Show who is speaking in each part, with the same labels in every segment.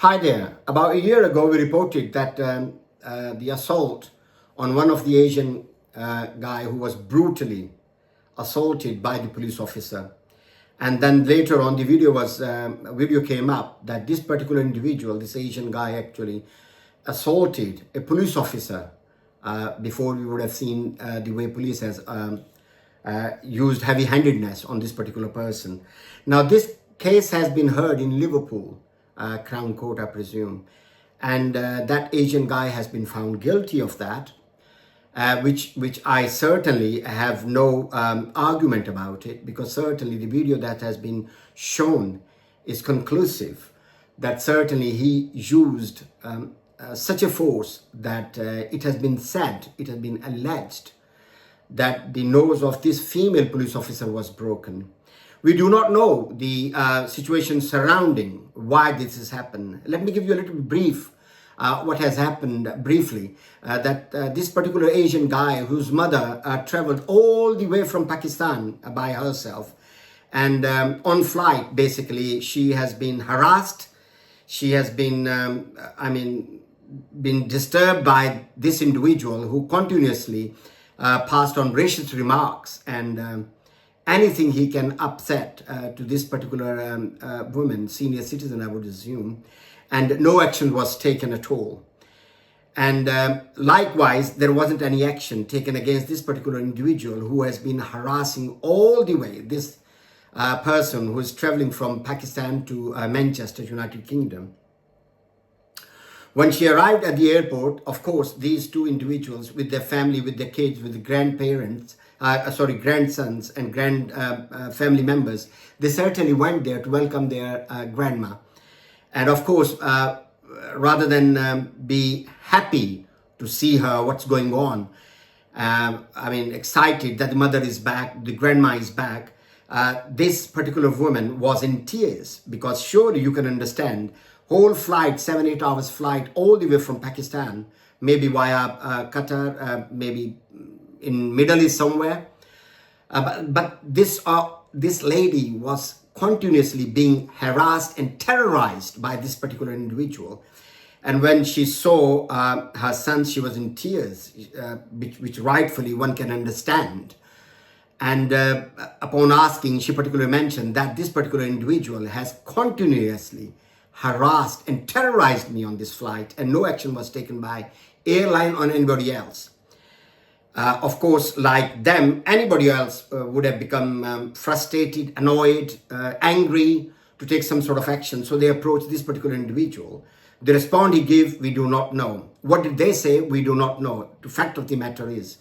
Speaker 1: Hi there. About a year ago, we reported that the assault on one of the Asian guy who was brutally assaulted by the police officer. And then later on, the video came up that this particular individual, this Asian guy, actually assaulted a police officer. Before we would have seen the way police has used heavy-handedness on this particular person. Now, this case has been heard in Liverpool. Crown Court, I presume. And that Asian guy has been found guilty of that, which I certainly have no argument about it, because certainly the video that has been shown is conclusive that certainly he used such a force that it has been said, it has been alleged that the nose of this female police officer was broken. We do not know the situation surrounding why this has happened. Let me give you a little brief what has happened briefly. That this particular Asian guy whose mother traveled all the way from Pakistan by herself, and on flight, basically, she has been harassed. She has been, been disturbed by this individual who continuously passed on racist remarks and anything he can upset to this particular woman, senior citizen, I would assume, and no action was taken at all. And likewise, there wasn't any action taken against this particular individual who has been harassing all the way this person who is traveling from Pakistan to Manchester, United Kingdom. When she arrived at the airport, of course, these two individuals with their family, with their kids, with the grandparents, grandsons and family members, they certainly went there to welcome their grandma. And of course, rather than be happy to see her, what's going on, excited that the mother is back, the grandma is back, this particular woman was in tears, because surely you can understand, whole flight, 7-8 hours flight, all the way from Pakistan, maybe via Qatar, maybe in Middle East somewhere. But this lady was continuously being harassed and terrorized by this particular individual. And when she saw her son, she was in tears, which rightfully one can understand. And upon asking, she particularly mentioned that this particular individual has continuously harassed and terrorized me on this flight, and no action was taken by airline or anybody else. Of course, like them, anybody else would have become frustrated, annoyed, angry to take some sort of action. So they approached this particular individual. The response he gave, we do not know. What did they say? We do not know. The fact of the matter is,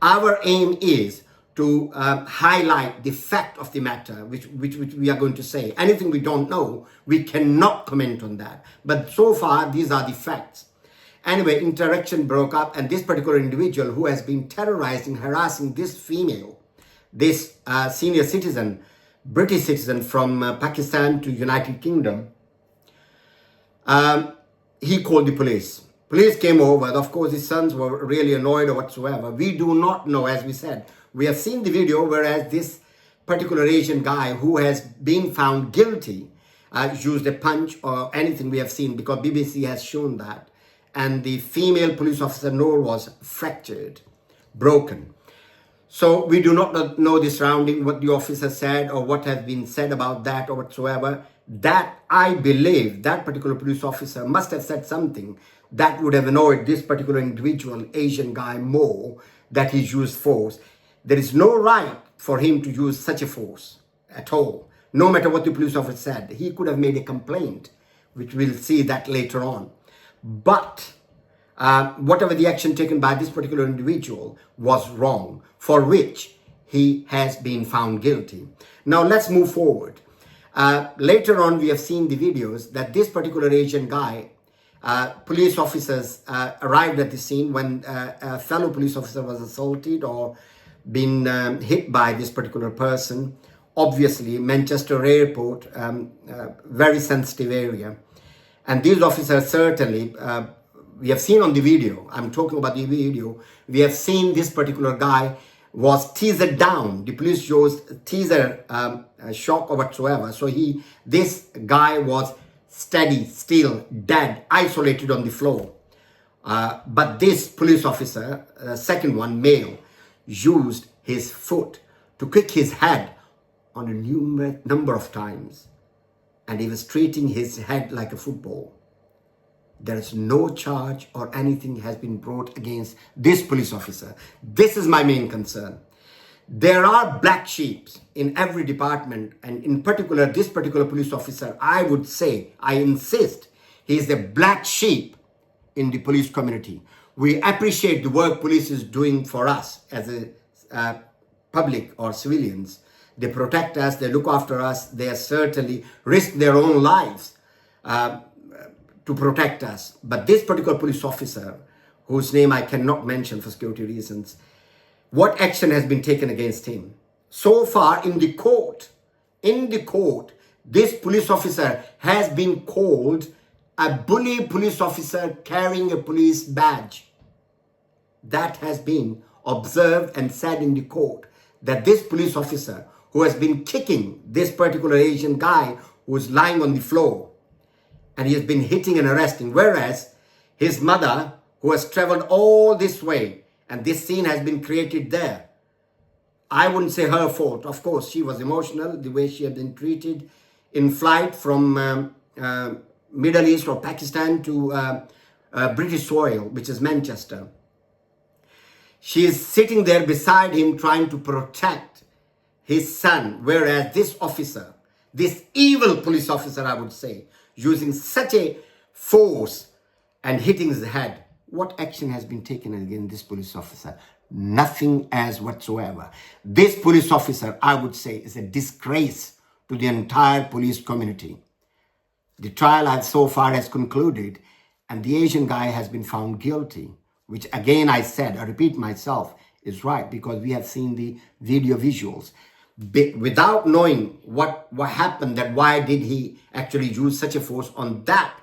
Speaker 1: our aim is to highlight the fact of the matter, which we are going to say. Anything we don't know, we cannot comment on that. But so far, these are the facts. Anyway, interaction broke up, and this particular individual who has been terrorizing, harassing this female, this senior citizen, British citizen from Pakistan to United Kingdom, he called the police. Police came over. Of course, his sons were really annoyed or whatsoever. We do not know, as we said. We have seen the video, whereas this particular Asian guy who has been found guilty used a punch or anything we have seen, because BBC has shown that. And the female police officer nose was fractured, broken. So we do not know the surrounding, what the officer said or what has been said about that or whatsoever. That, I believe, that particular police officer must have said something that would have annoyed this particular individual, Asian guy, more, that he used force. There is no right for him to use such a force at all. No matter what the police officer said, he could have made a complaint, which we'll see that later on. But whatever the action taken by this particular individual was wrong, for which he has been found guilty. Now let's move forward. Later on, we have seen the videos that this particular Asian guy, police officers arrived at the scene when a fellow police officer was assaulted or been hit by this particular person. Obviously, Manchester Airport, very sensitive area. And these officers certainly, we have seen on the video, I'm talking about the video, we have seen this particular guy was teasered down. The police used teaser shock or whatsoever. So this guy was steady, still, dead, isolated on the floor. But this police officer, second one, male, used his foot to kick his head on a number of times. And he was treating his head like a football. There is no charge or anything has been brought against this police officer. This is my main concern. There are black sheep in every department, and in particular, this particular police officer, I would say, I insist, he is a black sheep in the police community. We appreciate the work police is doing for us as a public or civilians. They protect us, they look after us, they certainly risk their own lives to protect us. But this particular police officer, whose name I cannot mention for security reasons, what action has been taken against him? So far in the court, this police officer has been called a bully police officer carrying a police badge. That has been observed and said in the court, that this police officer who has been kicking this particular Asian guy who is lying on the floor, and he has been hitting and arresting, whereas his mother, who has traveled all this way, and this scene has been created there. I wouldn't say her fault. Of course, she was emotional, the way she had been treated in flight from Middle East or Pakistan to British soil, which is Manchester. She is sitting there beside him trying to protect his son, whereas this officer, this evil police officer, I would say, using such a force and hitting his head. What action has been taken against this police officer? Nothing as whatsoever. This police officer, I would say, is a disgrace to the entire police community. The trial so far has concluded, and the Asian guy has been found guilty, which again I repeat myself, is right, because we have seen the video visuals. Without knowing what happened, that why did he actually use such a force on that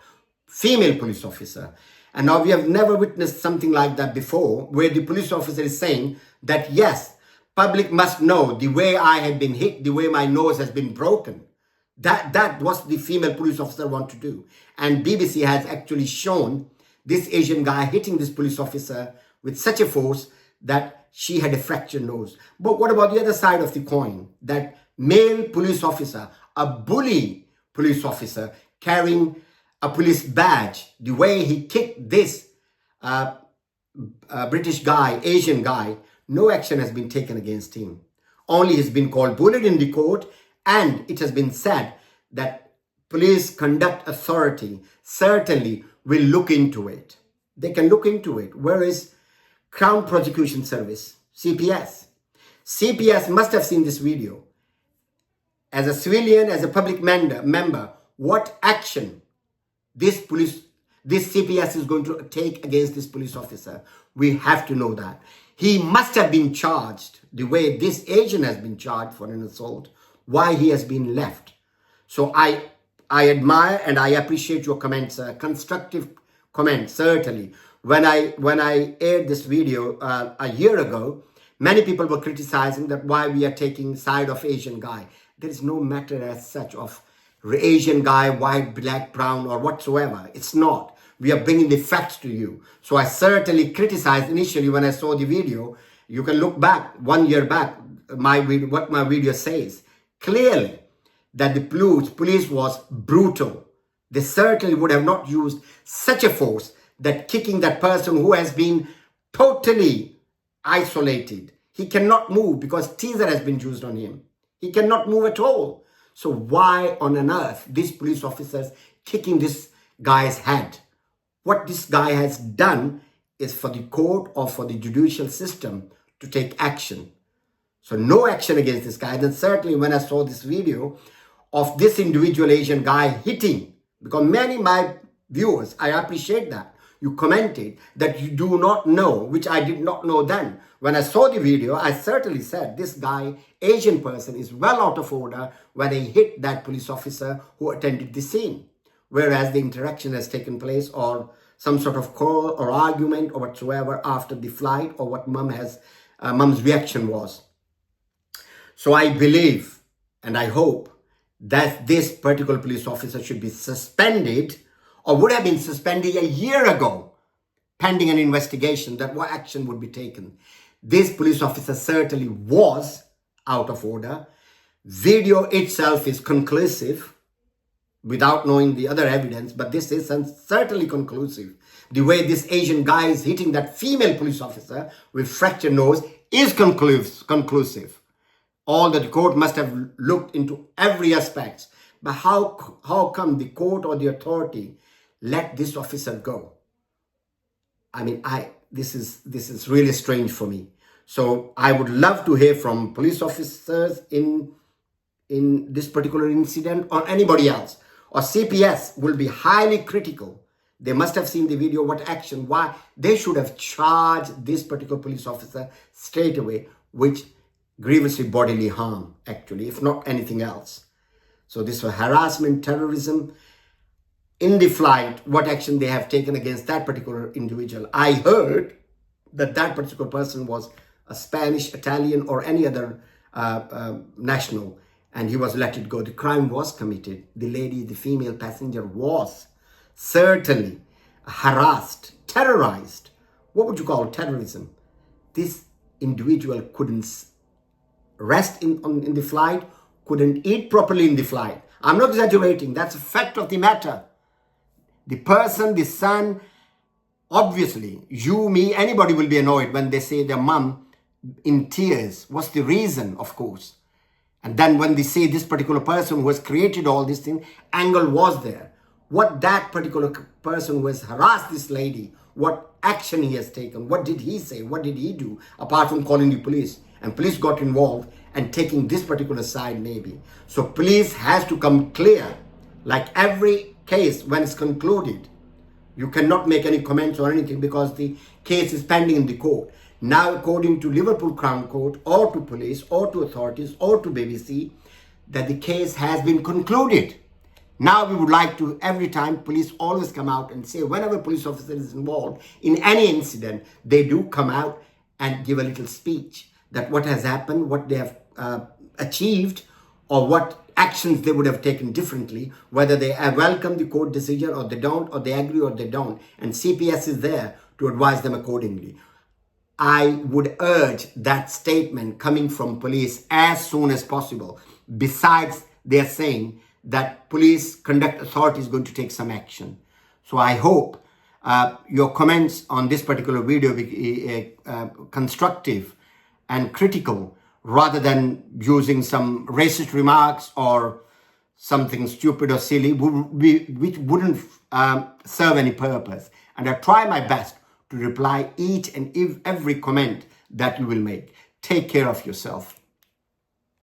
Speaker 1: female police officer. And now we have never witnessed something like that before, where the police officer is saying that, yes, public must know the way I have been hit, the way my nose has been broken. That what the female police officer want to do. And BBC has actually shown this Asian guy hitting this police officer with such a force that she had a fractured nose. But what about the other side of the coin? That male police officer, a bully police officer carrying a police badge, the way he kicked this British guy, Asian guy, no action has been taken against him. Only he's been called bullied in the court, and it has been said that police conduct authority certainly will look into it. They can look into it. Where is Crown Prosecution Service, CPS? CPS must have seen this video. As a civilian, as a public member, what action this CPS is going to take against this police officer? We have to know that. He must have been charged the way this Asian has been charged for an assault, why he has been left. So I admire and I appreciate your comments, constructive comments, certainly. When I aired this video a year ago, many people were criticizing that why we are taking side of Asian guy. There is no matter as such of Asian guy, white, black, brown, or whatsoever. It's not. We are bringing the facts to you. So I certainly criticized initially when I saw the video. You can look back, 1 year back, what my video says. Clearly, that the police was brutal. They certainly would have not used such a force that kicking that person who has been totally isolated. He cannot move because teaser has been used on him. He cannot move at all. So why on earth these police officers kicking this guy's head? What this guy has done is for the court or for the judicial system to take action. So no action against this guy. Then certainly when I saw this video of this individual Asian guy hitting, because many of my viewers, I appreciate that, you commented that you do not know, which I did not know then. When I saw the video, I certainly said this guy, Asian person, is well out of order when he hit that police officer who attended the scene. Whereas the interaction has taken place or some sort of call or argument or whatsoever after the flight or what mom's reaction was. So I believe and I hope that this particular police officer should be suspended or would have been suspended a year ago, pending an investigation, that what action would be taken. This police officer certainly was out of order. Video itself is conclusive without knowing the other evidence, but this is certainly conclusive. The way this Asian guy is hitting that female police officer with fractured nose is conclusive. All that the court must have looked into every aspect. But how come the court or the authority let this officer go? I mean, this is really strange for me. So I would love to hear from police officers in this particular incident, or anybody else. Or CPS will be highly critical. They must have seen the video, what action, why. They should have charged this particular police officer straight away, which grievously bodily harm, actually, if not anything else. So this was harassment, terrorism. In the flight, what action they have taken against that particular individual. I heard that that particular person was a Spanish, Italian, or any other national, and he was let go. The crime was committed. The lady, the female passenger, was certainly harassed, terrorized. What would you call terrorism? This individual couldn't rest in the flight, couldn't eat properly in the flight. I'm not exaggerating. That's a fact of the matter. The person, the son, obviously, you, me, anybody will be annoyed when they say their mom in tears. What's the reason, of course? And then when they say this particular person who has created all these things, angle was there. What that particular person who has harassed this lady, what action he has taken, what did he say, what did he do, apart from calling the police? And police got involved and taking this particular side maybe. So police has to come clear, like every case when it's concluded. You cannot make any comments or anything because the case is pending in the court. Now, according to Liverpool Crown Court or to police or to authorities or to BBC, that the case has been concluded. Now we would like to, every time police always come out and say, whenever police officer is involved in any incident, they do come out and give a little speech that what has happened, what they have achieved, or what actions they would have taken differently, whether they welcome the court decision or they don't, or they agree or they don't. And CPS is there to advise them accordingly. I would urge that statement coming from police as soon as possible. Besides, they're saying that police conduct authority is going to take some action. So I hope your comments on this particular video be constructive and critical, rather than using some racist remarks or something stupid or silly, which wouldn't serve any purpose. And I try my best to reply each and every comment that you will make. Take care of yourself.